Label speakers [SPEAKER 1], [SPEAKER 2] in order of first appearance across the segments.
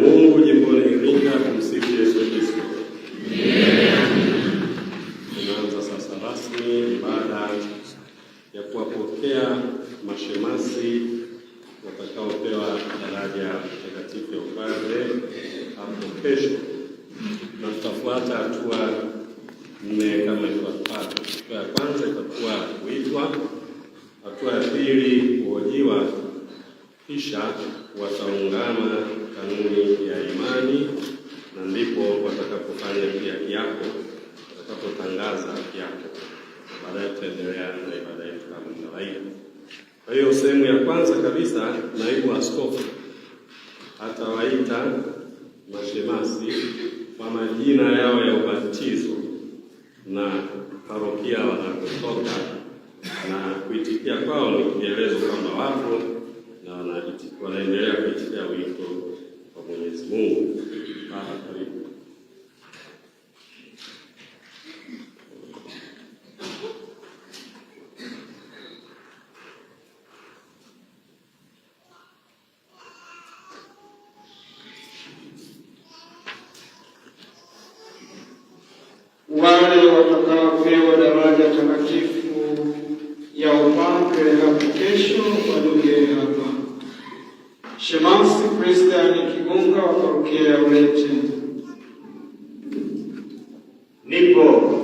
[SPEAKER 1] Mungu jimboni Iringa. Tumsifu Yesu Kristo. Tunaanza sasa rasmi ibada ya kuwapokea mashemasi watakaopewa daraja takatifu ya upadre hapo kesho, na tutafuata hatua 4 kama ifuatavyo. Hatua ya kwanza itakuwa kuitwa, hatua ya pili kuhojiwa, kisha wataungama kanuni ya imani, na ndipo watakapofanya pia kiapo, watakapotangaza kiapo. Baadaye tutaendelea na ibada yetu kama kawaida. Kwa hiyo sehemu ya kwanza kabisa, naibu askofu atawaita mashemasi kwa majina yao ya ubatizo na parokia wanakotoka, na kuitikia kwao ni kielezo kwamba wapo na wanaendelea kuitikia wito wa Mwenyezi Mungu. Karibu.
[SPEAKER 2] Wale watakaopewa daraja takatifu ya upadre hapo kesho wadogee hapa. Shemasi Kristiani Kigunga wa parokia ya Ulete.
[SPEAKER 3] Nipo.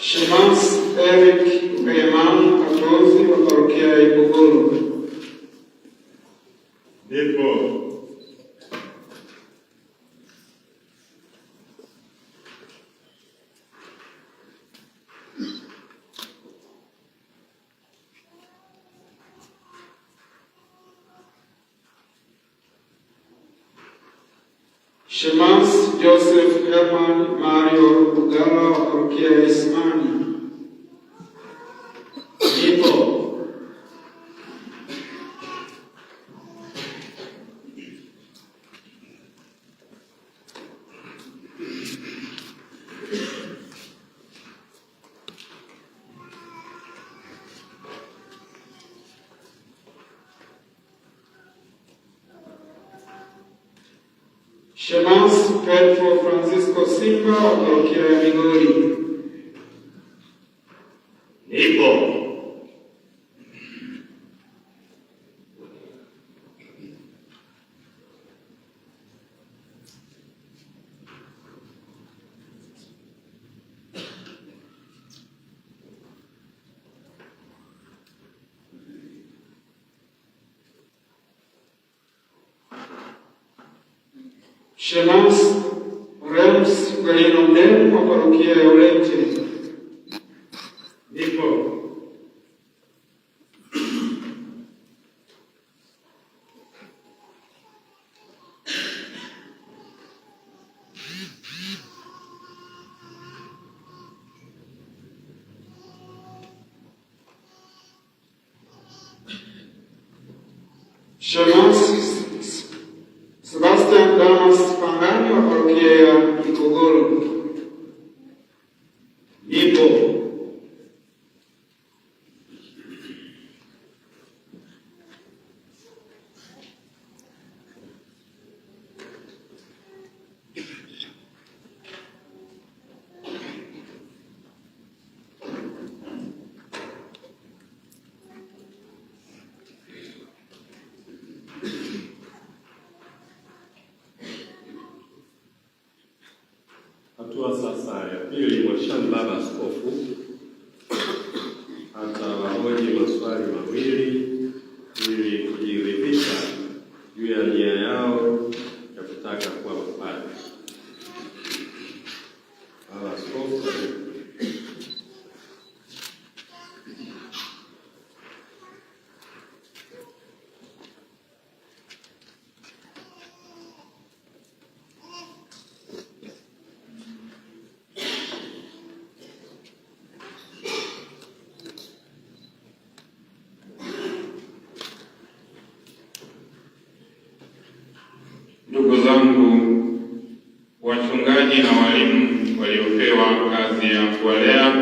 [SPEAKER 2] Shemasi Eric Kayemanu Katozi wa parokia ya Ipogoro.
[SPEAKER 3] Nipo.
[SPEAKER 2] Shemasi Joseph Herman Mario Bugala wa parokia ya Isimani.
[SPEAKER 3] Nipo.
[SPEAKER 2] Shemasi Petro Francisco Simba wa parokia ya Migori.
[SPEAKER 3] Nipo.
[SPEAKER 2] Shemasi Rems Galeno Mdemu wa parokia ya Ulete.
[SPEAKER 3] Nipo.
[SPEAKER 2] Shemasi Sebastian Damas Pangani wa parokia ya Ipogoro.
[SPEAKER 3] Nipo.
[SPEAKER 1] Hatua sasa ya pili, Mhashamu Baba Askofu atawahoji maswali mawili ili kujiridhisha juu ya nia yao ya kutaka kuwa mapadre. Baba Askofu.
[SPEAKER 4] zangu, wachungaji na walimu waliopewa kazi ya kuwalea,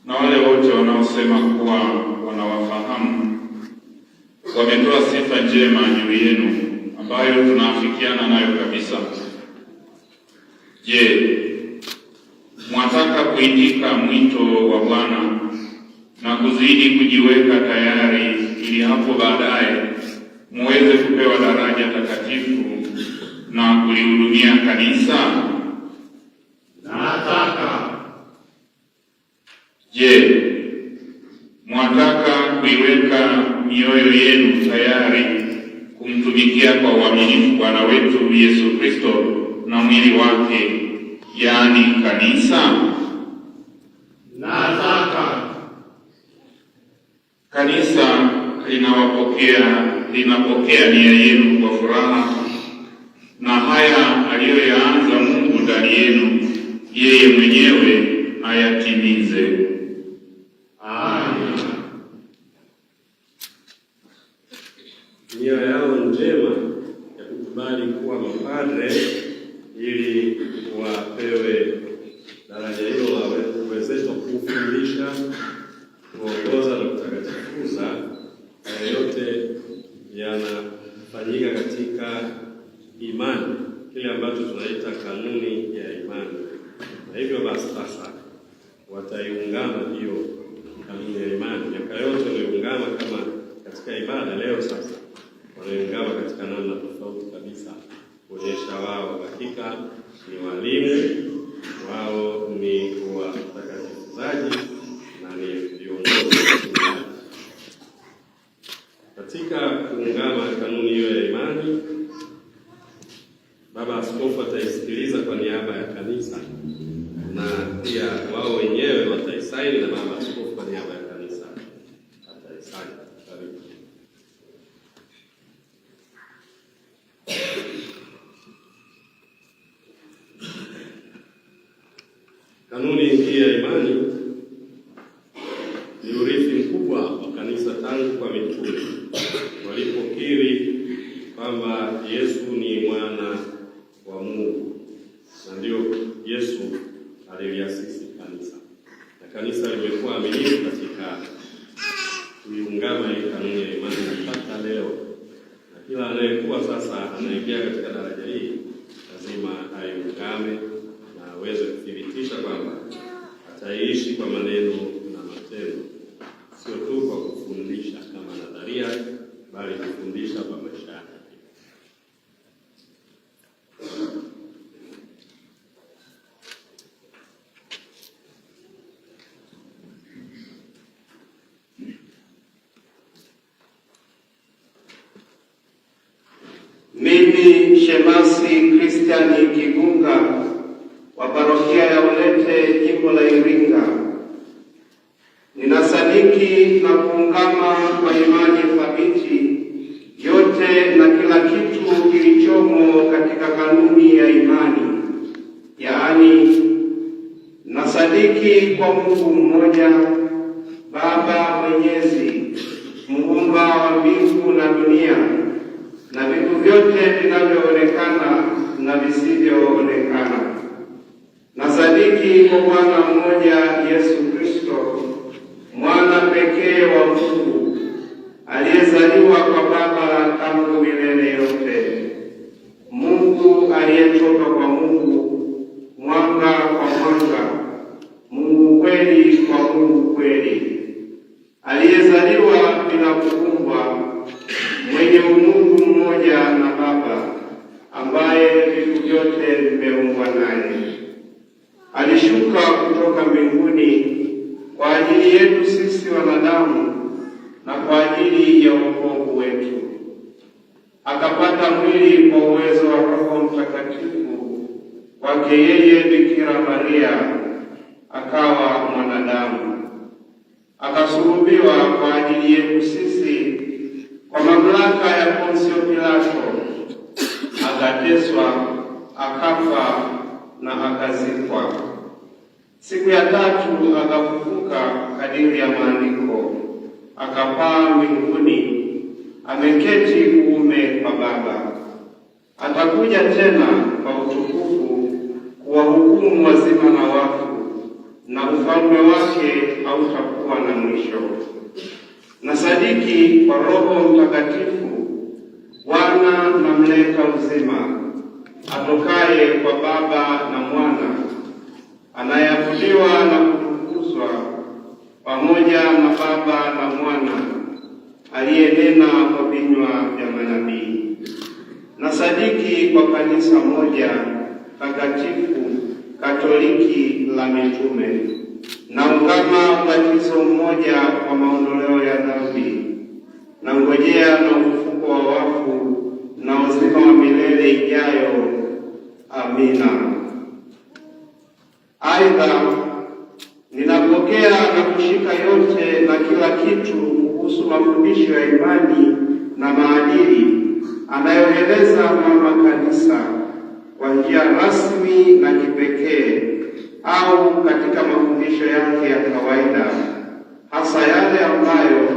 [SPEAKER 4] na wale wote wanaosema kuwa wanawafahamu, wametoa sifa njema juu yenu ambayo tunaafikiana nayo kabisa. Je, mwataka kuitika mwito wa Bwana na kuzidi kujiweka tayari ili hapo baadaye muweze kupewa daraja takatifu na kulihudumia kanisa?
[SPEAKER 3] Nataka.
[SPEAKER 4] Je, mwataka kuiweka mioyo yenu tayari kumtumikia kwa uaminifu Bwana wetu Yesu Kristo na mwili wake, yaani kanisa?
[SPEAKER 3] Nataka.
[SPEAKER 4] Kanisa linapokea nia yenu kwa furaha, na haya aliyoyaanza Mungu ndani yenu yeye mwenyewe ayatimize.
[SPEAKER 3] Amen.
[SPEAKER 1] Nia yao njema ya kukubali kuwa mapadre ili wapewe daraja hilo la kuwezeshwa kufundisha, kuongoza na kutakatifuza, haya yote yanafanyika katika imani, kile ambacho tunaita kanuni ya imani. Na hivyo basi sasa wataiungama hiyo kanuni ya imani. Miaka yote waliungama kama katika ibada, leo sasa wanaungama katika namna tofauti kabisa, kuonyesha wao hakika ni walimu, wao ni watakatifuzaji na ni viongozi. Katika kuungama kanuni hiyo ya imani, Baba Askofu ataisikiliza kwa niaba ya kanisa, na pia wao wenyewe wataisaini, na Baba Askofu kwa niaba ya kanisa ataisaini. Karibu. Kanuni hii ya imani ni urithi mkubwa wa kanisa tangu kwa mitume walipokiri kwamba Yesu ni mwana wa Mungu, na ndio Yesu aliliasisi kanisa, na kanisa limekuwa aminifu katika kuiungama hii kanuni ya imani mpaka leo. Na kila anayekuwa sasa anaingia katika daraja hii lazima aiungame na aweze kuthibitisha kwamba ataishi kwa maneno na matendo, sio tu kwa kufundisha kama nadharia, bali kufundisha kwa maisha yake.
[SPEAKER 2] Mimi Shemasi Kristiani Kigunga wa parokia ya Ulete, jimbo la Iringa, ninasadiki na kuungama kwa imani thabiti yote na kila kitu kilichomo katika kanuni ya imani, yaani nasadiki kwa Mungu mmoja, Baba Mwenyezi, muumba wa mbingu na dunia na vitu vyote vinavyoonekana na visivyoonekana. Nasadiki kwa Bwana mmoja Yesu Kristo, mwana pekee wa Mungu, aliyezaliwa kwa Baba tangu milele yote, Mungu aliyetoka kwa Mungu, mwanga kwa mwanga, Mungu kweli kwa Mungu kweli, aliyezaliwa bila kuumbwa, mwenye umungu mmoja na Baba, ambaye vitu vyote vimeumbwa naye. Alishuka kutoka mbinguni kwa ajili yetu sisi wanadamu na kwa ajili ya wokovu wetu. Akapata mwili kwa uwezo wa Roho Mtakatifu kwake yeye Bikira Maria, akawa mwanadamu. Akasulubiwa kwa ajili yetu sisi kwa mamlaka ya Ponsio Pilato, akateswa, akafa na akazikwa. Siku ya tatu akafufuka kadiri ya maandiko, akapaa mbinguni, ameketi kuume kwa Baba. atakuja tena kwa utukufu kuwahukumu wazima na wafu, na ufalme wake hautakuwa na mwisho. Nasadiki kwa Roho Mtakatifu, Bwana na mleta uzima, atokaye kwa Baba na Mwana, anayeabudiwa na kutukuzwa pamoja na Baba na Mwana, aliyenena kwa vinywa vya manabii. Nasadiki kwa kanisa moja takatifu Katoliki la mitume, naungama ubatizo mmoja wa maondoleo ya dhambi, na ngojea na ufufuko wa wafu na uzima wa milele ijayo. Amina. Aidha, ninapokea na kushika yote na kila kitu kuhusu mafundisho ya imani na maadili anayoeleza Mama Kanisa kwa njia rasmi na kipekee au katika mafundisho yake ya kawaida, hasa yale ambayo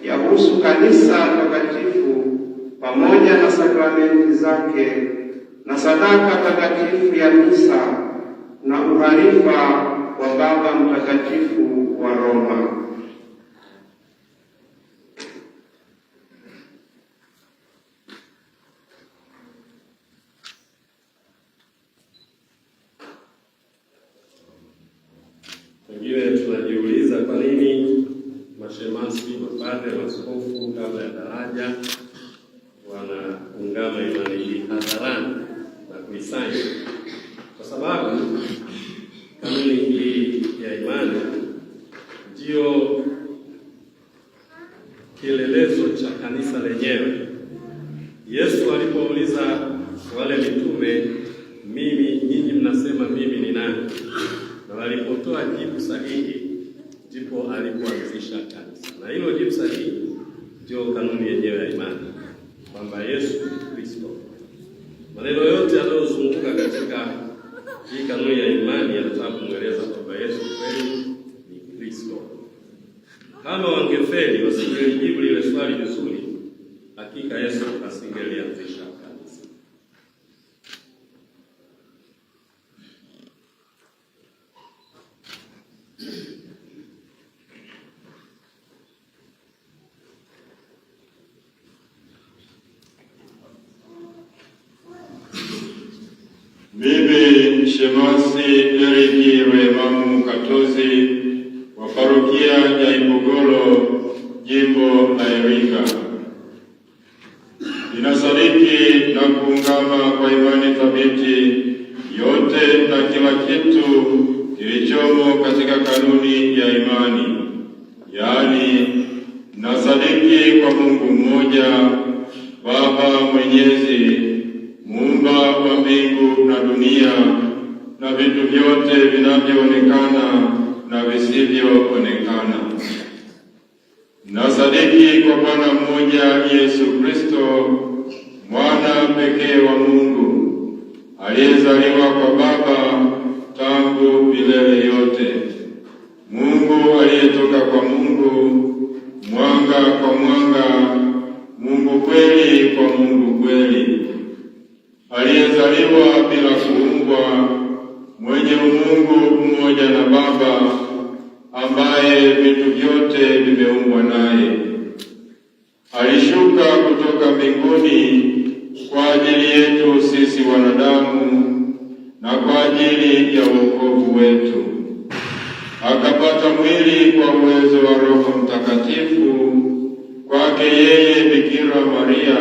[SPEAKER 2] yahusu kanisa takatifu pamoja na sakramenti zake na sadaka takatifu ya misa na uharifa wa Baba Mtakatifu wa Roma.
[SPEAKER 1] Wengine tunajiuliza kwa nini mashemasi, mapadre, maaskofu kabla ya daraja wanaungama imani hii hadharani na kuisanya. Kwa sababu kanuni hii ya imani ndiyo kielelezo cha kanisa lenyewe. Yesu alipouliza wale mitume, nyinyi mnasema mimi ni nani? Na walipotoa jibu sahihi, ndipo alipoanzisha kanisa. Na hilo jibu sahihi ndio kanuni yenyewe ya imani, kwamba Yesu ni Kristo. Maneno yote yanayozunguka katika hii kanuni ya imani yanataka kumweleza kwamba Yesu kweli ni Kristo. Kama wangefeli, wasingelijibu lile swali vizuri, hakika Yesu asingelianzisha kanisa.
[SPEAKER 4] Mimi Shemasi Eriki Rwemamu Katozi wa parokia ya Ipogolo, jimbo la Iringa, ninasadiki na kuungama kwa imani thabiti yote na kila kitu kilichomo katika kanuni ya imani, yaani nasadiki kwa Mungu mmoja, Baba Mwenyezi, Muumba wa mbingu na dunia na vitu vyote vinavyoonekana na visivyoonekana. Nasadiki kwa Bwana mmoja Yesu Kristo, mwana pekee wa Mungu, aliyezaliwa kwa Baba tangu milele yote, Mungu aliyetoka kwa Mungu, mwanga kwa mwanga, Mungu kweli kwa Mungu kweli, aliyezaliwa bila kuumbwa, mwenye umungu mmoja na Baba, ambaye vitu vyote vimeumbwa naye. Alishuka kutoka mbinguni kwa ajili yetu sisi wanadamu na kwa ajili ya wokovu wetu. Akapata mwili kwa uwezo wa Roho Mtakatifu, kwake yeye Bikira Maria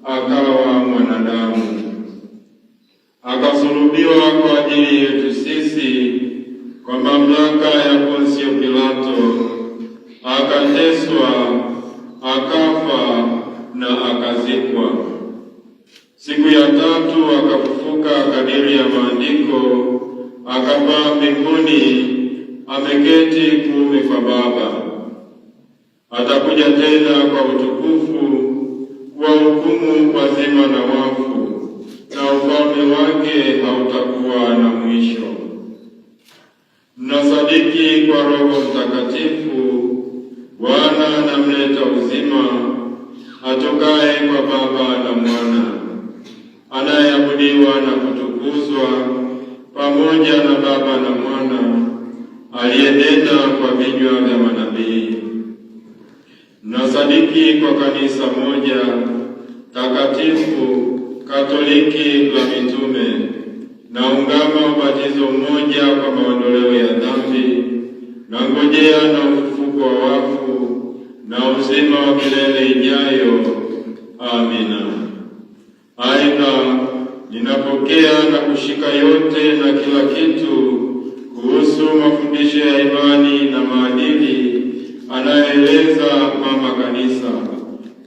[SPEAKER 4] akawa mwanadamu. Akasulubiwa kwa ajili yetu sisi kwa mamlaka ya Ponsio Pilato, akateswa, akafa na akazikwa. Siku ya tatu akafufuka kadiri ya Maandiko, akapaa mbinguni, ameketi kuume kwa Baba. Atakuja tena kwa utukufu kuwahukumu wazima na wafu, na ufalme wake hautakuwa na mwisho. Mnasadiki kwa Roho Mtakatifu, Bwana na mleta uzima, atokaye kwa Baba na Mwana,
[SPEAKER 5] kuabudiwa na kutukuzwa pamoja na Baba na Mwana aliyenena kwa vinywa vya manabii. Nasadiki kwa kanisa moja takatifu Katoliki la mitume, naungama ubatizo mmoja kwa maondoleo ya dhambi, na ngojea na ufufuko wa wafu na uzima wa milele ijayo. Amina. Aidha, ninapokea na kushika yote na kila kitu kuhusu mafundisho ya imani na maadili anayoeleza Mama Kanisa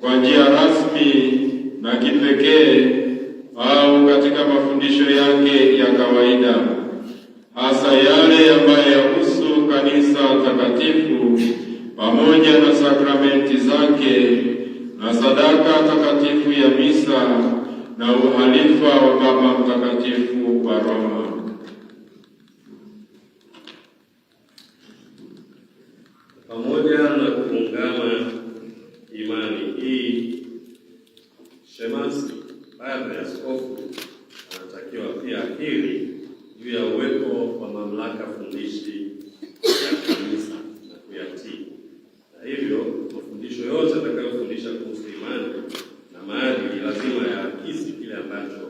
[SPEAKER 5] kwa njia rasmi na kipekee au katika mafundisho yake ya kawaida, hasa yale ambayo yahusu kanisa takatifu pamoja na sakramenti zake na sadaka takatifu ya misa na uhalifa wa Baba Mtakatifu wa Roma.
[SPEAKER 1] Pamoja na kuungama imani hii, shemasi Padre Askofu anatakiwa pia akiri juu ya uwepo wa mamlaka fundishi ya kanisa na kuyatii, na hivyo mafundisho yote atakayofundisha kuhusu imani na maadili lazima yaakisi kile ambacho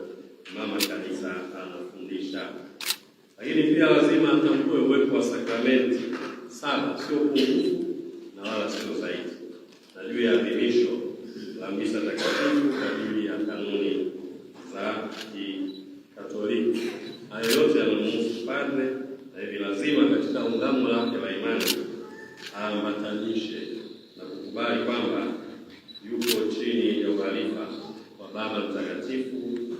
[SPEAKER 1] Mama Kanisa anafundisha. Lakini pia lazima atambue uwepo wa sakramenti 7, sio pungufu na wala sio zaidi, na juu ya adhimisho la misa takatifu kwa ajili ya kanuni za Kikatoliki. Hayo yote yanamhusu padre, na hivi lazima katika ungamo lake la imani aambatanishe na kukubali kwamba yuko chini ya uhalifa wa Baba Mtakatifu,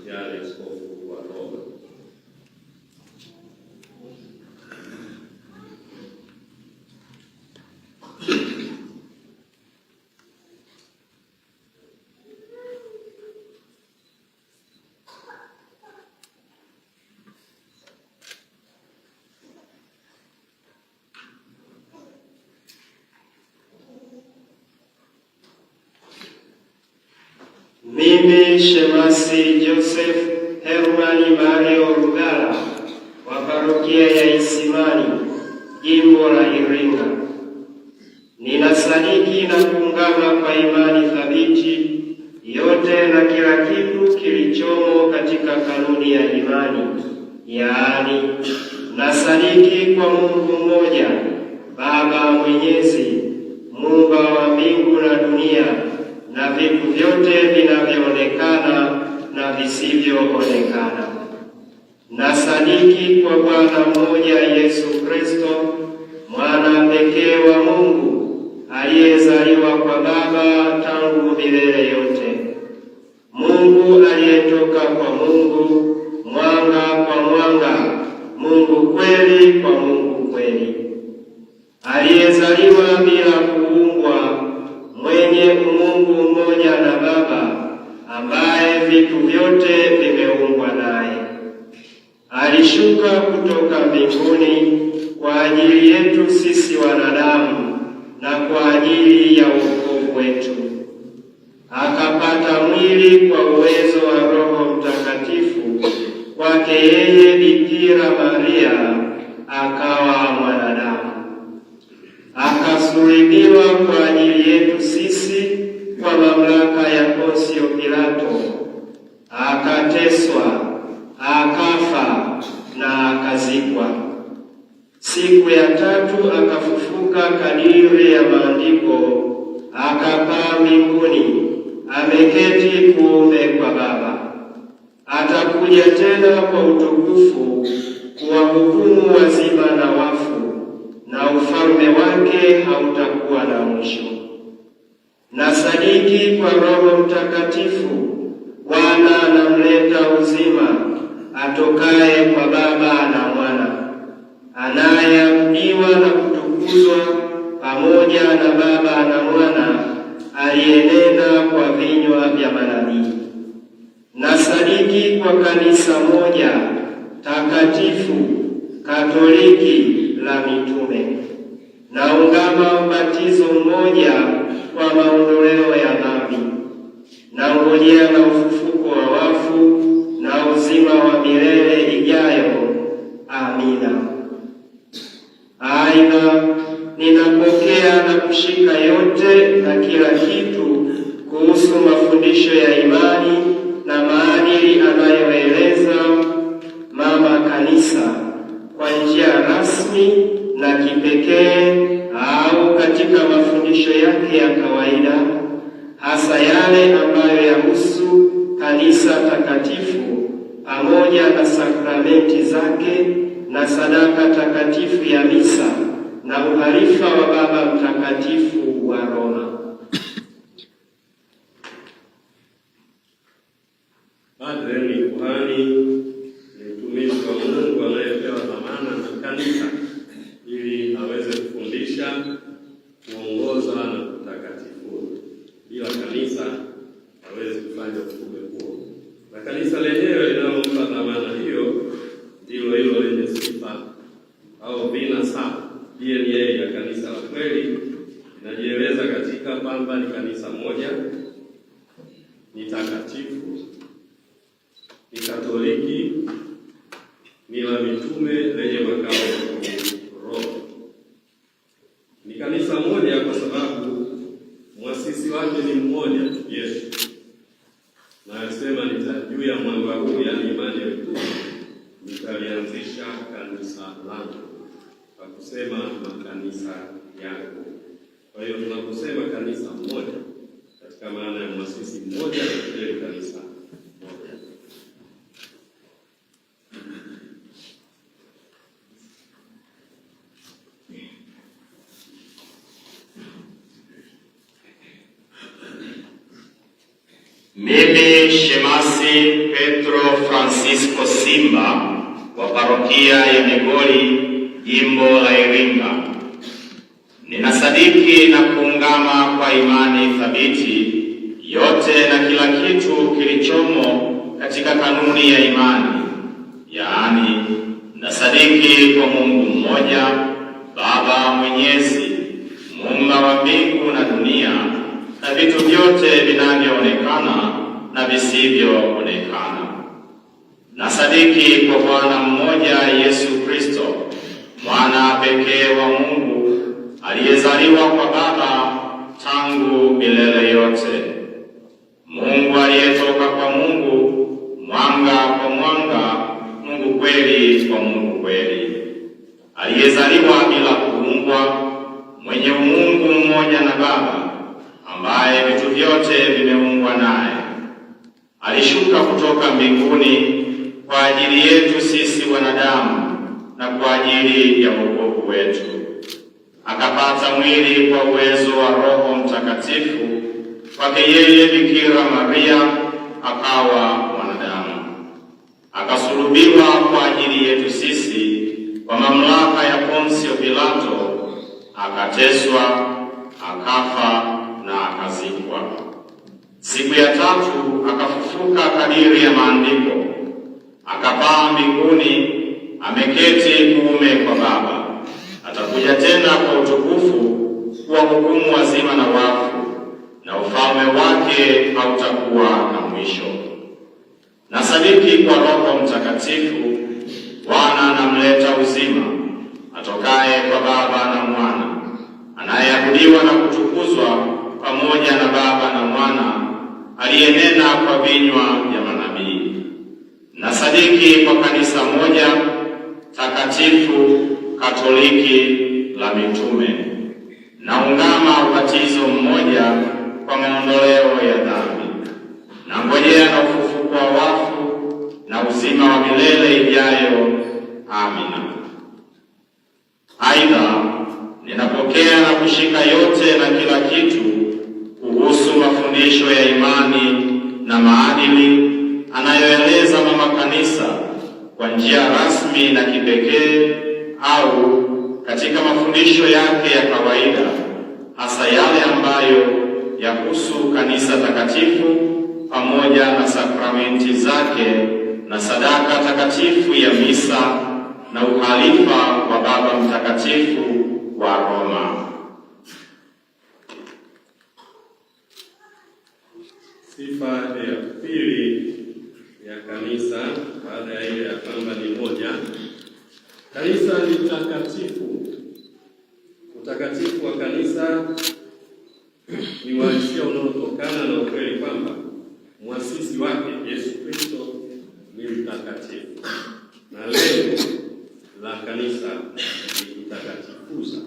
[SPEAKER 1] yaani Askofu wa Roma.
[SPEAKER 6] Mimi Shemasi Joseph Hermani Mario Rugala wa parokia ya Isimani, jimbo la Iringa, ninasadiki na kuungama kwa imani thabiti yote na kila kitu kilichomo katika kanuni ya imani, yaani nasadiki kwa Mungu mmoja, Baba Mwenyezi, Muumba wa mbingu na dunia na vitu vyote vinavyoonekana na visivyoonekana. Nasadiki kwa Bwana mmoja Yesu Kristo, mwana pekee wa Mungu, aliyezaliwa kwa Baba tangu milele yote, Mungu aliyetoka kwa Mungu, mwanga kwa mwanga, Mungu kweli kwa Mungu kweli, aliyezaliwa bila kuumbwa, mwenye umungu mmoja na Baba, ambaye vitu vyote vimeumbwa naye. Alishuka kutoka mbinguni kwa ajili yetu sisi wanadamu na kwa ajili ya wokovu wetu. Akapata mwili kwa uwezo wa Roho Mtakatifu, kwake yeye Bikira Maria akawa mwanadamu. Akasulubiwa kwa ajili yetu sisi kwa mamlaka ya Pontio Pilato, akateswa, akafa na akazikwa. Siku ya tatu akafufuka kadiri ya maandiko, akapaa mbinguni, ameketi kuume kwa Baba. Atakuja tena kwa utukufu kuwahukumu wazima na wafu, na ufalme wake hautakuwa na mwisho. Nasadiki kwa Roho Mtakatifu, Bwana anamleta uzima, atokaye kwa Baba na Mwana, anayeabudiwa na kutukuzwa pamoja na Baba na Mwana, aliyenena kwa vinywa vya manabii. Nasadiki kwa kanisa moja takatifu Katoliki la mitume, naungama ubatizo mmoja kwa maondoleo ya dhambi, nangojea na ufufuko wa wafu na uzima wa milele ijayo. Amina. Aidha, ninapokea na kushika yote na kila kitu kuhusu mafundisho ya imani na maadili anayoeleza Mama Kanisa kwa njia rasmi na kipekee au katika mafundisho yake ya kawaida, hasa yale ambayo yahusu kanisa takatifu pamoja na sakramenti zake na sadaka takatifu ya misa na uhalifa wa Baba Mtakatifu wa Roma.
[SPEAKER 1] Padre ni kuhani, ni mtumishi wa Mungu anayepewa dhamana na kanisa ili aweze kufundisha, kuongoza na kutakatifu. Bila kanisa hawezi kufanya utume huo, na kanisa lenyewe linalompa dhamana hiyo ndilo hilo lenye sifa au vinasaba. DNA ya kanisa la kweli inajieleza katika kwamba ni kanisa moja, ni takatifu, ni Katoliki, ni la mitume lenye makao ya Roho. Ni kanisa moja kwa sababu mwasisi wake ni mmoja, Yesu. Na alisema juu ya mwamba huu, yaani imani yetu, nitalianzisha kanisa langu, kwa kusema makanisa yangu. Kwa hiyo tunaposema kanisa moja katika maana ya mwasisi mmoja, ni kanisa moja.
[SPEAKER 3] Mimi Shemasi Petro Francisco Simba wa parokia ya Migori, jimbo la Iringa, ninasadiki na kuungama kwa imani thabiti yote na kila kitu kilichomo katika kanuni ya imani, yaani nasadiki kwa Mungu mmoja, Baba Mwenyezi, muumba wa mbingu na dunia na vitu vyote vinavyoonekana na visivyoonekana. Nasadiki kwa Bwana mmoja Yesu Kristo, mwana pekee wa Mungu, aliyezaliwa kwa Baba tangu milele yote, Mungu aliyetoka kwa Mungu, mwanga kwa mwanga, Mungu kweli kwa Mungu kweli, aliyezaliwa bila kuumbwa, mwenye umungu mmoja na Baba, ambaye vitu vyote vimeumbwa naye. Alishuka kutoka mbinguni kwa ajili yetu sisi wanadamu na kwa ajili ya wokovu wetu. Akapata mwili kwa uwezo wa Roho Mtakatifu, kwake yeye Bikira Maria akawa mwanadamu. Akasulubiwa kwa ajili yetu sisi kwa mamlaka ya Ponsio Pilato, akateswa, akafa na akazikwa. Siku ya tatu akafufuka kadiri ya maandiko, akapaa mbinguni, ameketi kuume kwa Baba. Atakuja tena kwa utukufu kuwahukumu wazima na wafu, na ufalme wake hautakuwa na mwisho. Nasadiki kwa Roho Mtakatifu, Bwana anamleta uzima, atokaye kwa Baba na Mwana, anayeabudiwa na kutukuzwa pamoja na Baba na Mwana, aliyenena kwa vinywa vya manabii. Nasadiki kwa kanisa moja takatifu Katoliki la mitume, naungama ubatizo mmoja kwa maondoleo ya dhambi, nangojea na ufufuko wa wafu na uzima wa milele ijayo. Amina. Aidha, ninapokea na kushika yote na kila kitu kuhusu mafundisho ya imani na maadili anayoeleza Mama Kanisa kwa njia rasmi na kipekee au katika mafundisho yake ya kawaida, hasa yale ambayo yahusu kanisa takatifu pamoja na sakramenti zake na sadaka takatifu ya misa na uhalifa wa Baba Mtakatifu wa Roma.
[SPEAKER 1] Sifa ya pili ya ya kanisa baada ya ile ya kwamba ni moja. Kanisa ni takatifu. Utakatifu wa kanisa ni uhalisia unaotokana na ukweli kwamba mwasisi wake Yesu Kristo ni mtakatifu, na lengo la kanisa ni kutakatifuza.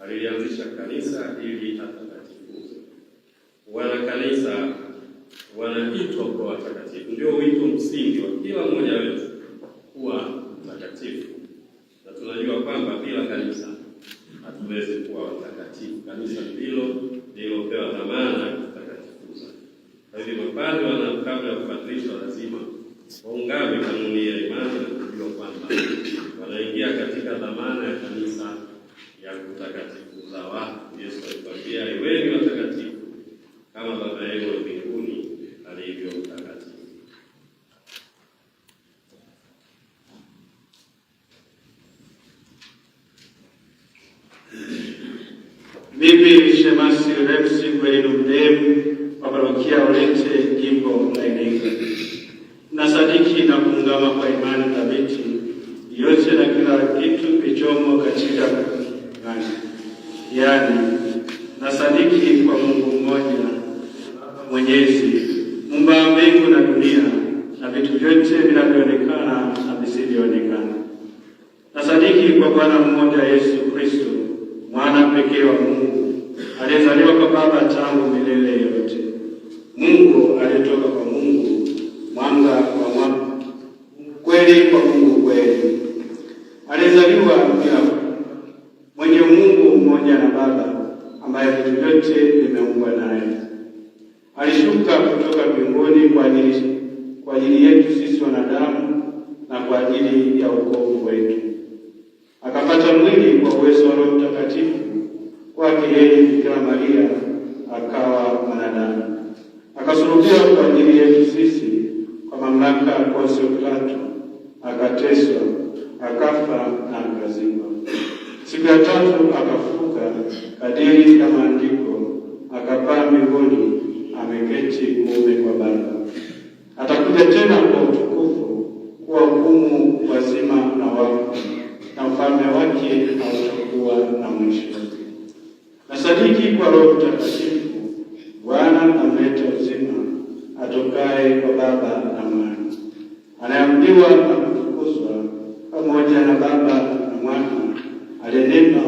[SPEAKER 1] Alilianzisha kanisa ili atakatifuze. Wana kanisa wanaitwa kwa watakatifu, ndio wito msingi wa kila mmoja wetu kuwa mtakatifu, na tunajua kwamba bila kanisa hatuwezi kuwa watakatifu. Kanisa ndilo lililopewa dhamana ya kutakatifuza. Kwa hivyo mapadri kabla ya kupadrishwa lazima waungame kanuni ya imani na kujua kwamba wanaingia katika dhamana ya kanisa ya kutakatifuza watu. Yesu alituambia, iweni watakatifu kama Baba yenu wa mbinguni alivyo mtakatifu.
[SPEAKER 7] Mimi Shemasi Remsi Gwelino Mdemu wa Parokia Olete, jimbo la Iringa, nasadiki na kuungama kwa imani thabiti yote na kila kitu kilichomo katika imani, yaani nasadiki kwa Mungu mmoja Mwenyezi, Muumba wa mbingu na dunia na vitu vyote vinavyoonekana na visivyoonekana. Nasadiki kwa Bwana mmoja Yesu Kristo, mwana pekee wa Mungu, aliyezaliwa kwa Baba tangu milele yote, Mungu aliyetoka kwa Mungu, mwanga wa mwanga, kweli kwa Mungu kweli, aliyezaliwa bila, mwenye Mungu mmoja na Baba, ambaye vitu vyote vimeumbwa naye. Alishuka kutoka mbinguni kwa ajili yetu sisi wanadamu na kwa ajili ya wokovu wetu. Akapata mwili kwa uwezo wa Roho Mtakatifu, kwake yeye Bikira Maria akawa mwanadamu. Akasulubiwa kwa ajili yetu sisi kwa mamlaka ya Pontio Pilato, akateswa, akafa na akazikwa. Siku ya tatu akafufuka kadiri ya Maandiko, akapaa mbinguni, ameketi kuume kwa Baba. Atakuja tena kwa utukufu kuwahukumu wazima na wafu, na ufalme wake hautakuwa na mwisho. Nasadiki kwa Roho Mtakatifu, Bwana amleta uzima, atokaye kwa Baba na Mwana, anayeabudiwa na kutukuzwa pamoja na Baba na Mwana, aliyenena